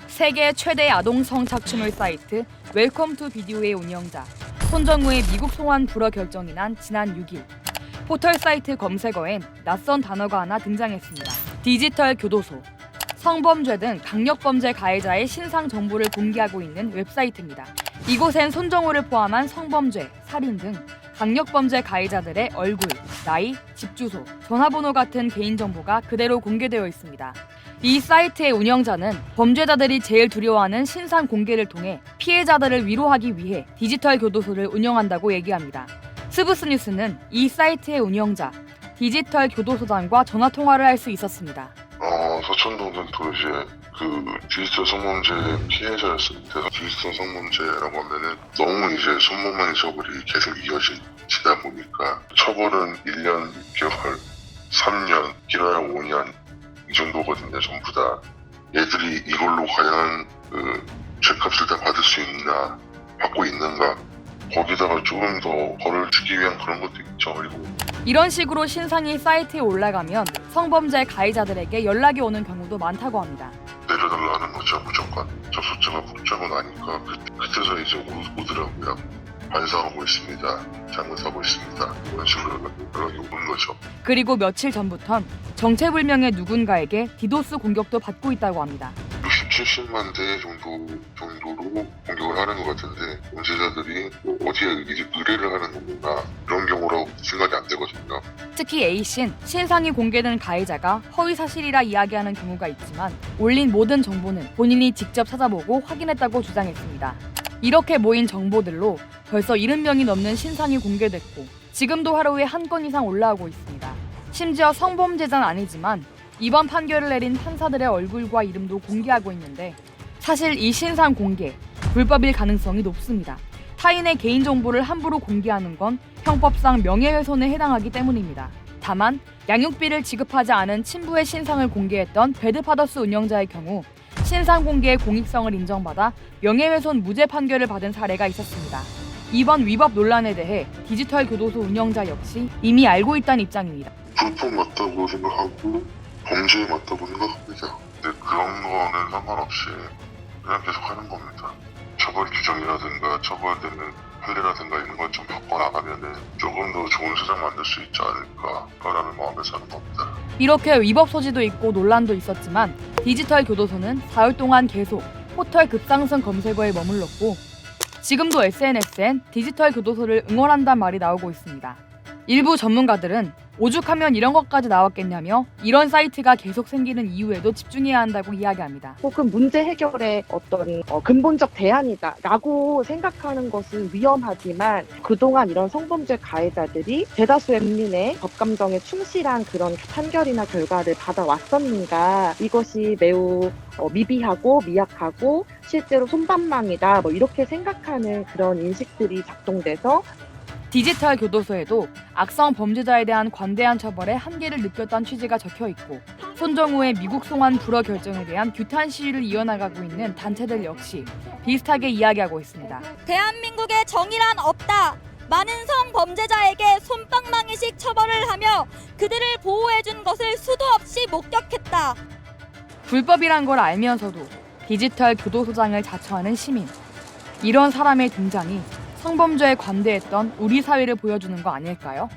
세계 최대 아동 성착취물 사이트 웰컴 투 비디오의 운영자 손정우의 미국 송환 불허 결정이 난 지난 6일 포털 사이트 검색어엔 낯선 단어가 하나 등장했습니다. 디지털 교도소, 성범죄 등 강력범죄 가해자의 신상 정보를 공개하고 있는 웹사이트입니다. 이곳엔 손정우를 포함한 성범죄, 살인 등 강력범죄 가해자들의 얼굴, 나이, 집 주소, 전화번호 같은 개인정보가 그대로 공개되어 있습니다. 이 사이트의 운영자는 범죄자들이 제일 두려워하는 신상 공개를 통해 피해자들을 위로하기 위해 디지털 교도소를 운영한다고 얘기합니다. 스브스 뉴스는 이 사이트의 운영자, 디지털 교도소장과 전화통화를 할 수 있었습니다. 서천동전도 이제 디지털 성범죄 피해자였을 때 디지털 성범죄라고 하면은 너무 이제 손모만의 처벌이 계속 이어지다 보니까 처벌은 1년 6개월, 3년, 길어야 5년 이 정도거든요. 전부 다 얘들이 이걸로 과연 죄값을 다 받을 수 있나, 받고 있는가, 거기다가 조금 더 벌을 주기 위한 그런 것도 있죠. 그리고 이런 식으로 신상이 사이트에 올라가면 성범죄 가해자들에게 연락이 오는 경우도 많다고 합니다. 내려달라는 거죠. 무조건 접속자가 복잡하고 나니까 그때서 이제 오더라고요. 반성하고 있습니다. 잘못하고 있습니다. 이런 식으로 연락이 오는 거죠. 그리고 며칠 전부턴 정체불명의 누군가에게 디도스 공격도 받고 있다고 합니다. 60, 70만 대 정도로 공격을 하는 것 같은데 범죄자들이 어디에 이제 의뢰를 하는 거구나 이런 경우라고 생각이 안 되거든요. 특히 A씨는 신상이 공개된 가해자가 허위사실이라 이야기하는 경우가 있지만 올린 모든 정보는 본인이 직접 찾아보고 확인했다고 주장했습니다. 이렇게 모인 정보들로 벌써 70명이 넘는 신상이 공개됐고 지금도 하루에 한 건 이상 올라오고 있습니다. 심지어 성범죄자는 아니지만 이번 판결을 내린 판사들의 얼굴과 이름도 공개하고 있는데 사실 이 신상 공개, 불법일 가능성이 높습니다. 타인의 개인정보를 함부로 공개하는 건 형법상 명예훼손에 해당하기 때문입니다. 다만 양육비를 지급하지 않은 친부의 신상을 공개했던 배드파더스 운영자의 경우 신상 공개의 공익성을 인정받아 명예훼손 무죄 판결을 받은 사례가 있었습니다. 이번 위법 논란에 대해 디지털 교도소 운영자 역시 이미 알고 있다는 입장입니다. 불법 맞다고 생각하고 범죄에 맞다고 생각합니다. 근데 그런 거는 상관없이 그냥 계속 하는 겁니다. 처벌 규정이라든가 처벌되는 판례라든가 이런 걸 좀 바꿔나가면은 조금 더 좋은 세상 만들 수 있지 않을까 라는 마음에서 하는 겁니다. 이렇게 위법 소지도 있고 논란도 있었지만 디지털 교도소는 4일 동안 계속 포털 급상승 검색어에 머물렀고 지금도 SNS엔 디지털 교도소를 응원한다는 말이 나오고 있습니다. 일부 전문가들은 오죽하면 이런 것까지 나왔겠냐며 이런 사이트가 계속 생기는 이유에도 집중해야 한다고 이야기합니다. 혹은 문제 해결의 어떤 근본적 대안이다라고 생각하는 것은 위험하지만 그동안 이런 성범죄 가해자들이 대다수의 국민의 법감정에 충실한 그런 판결이나 결과를 받아왔었는가, 이것이 매우 미비하고 미약하고 실제로 솜방망이다 이렇게 생각하는 그런 인식들이 작동돼서 디지털 교도소에도 악성 범죄자에 대한 관대한 처벌에 한계를 느꼈다는 취지가 적혀있고 손정우의 미국 송환 불허 결정에 대한 규탄 시위를 이어나가고 있는 단체들 역시 비슷하게 이야기하고 있습니다. 대한민국에 정의란 없다. 많은 성범죄자에게 솜방망이식 처벌을 하며 그들을 보호해준 것을 수도 없이 목격했다. 불법이란 걸 알면서도 디지털 교도소장을 자처하는 시민. 이런 사람의 등장이 성범죄에 관대했던 우리 사회를 보여주는 거 아닐까요?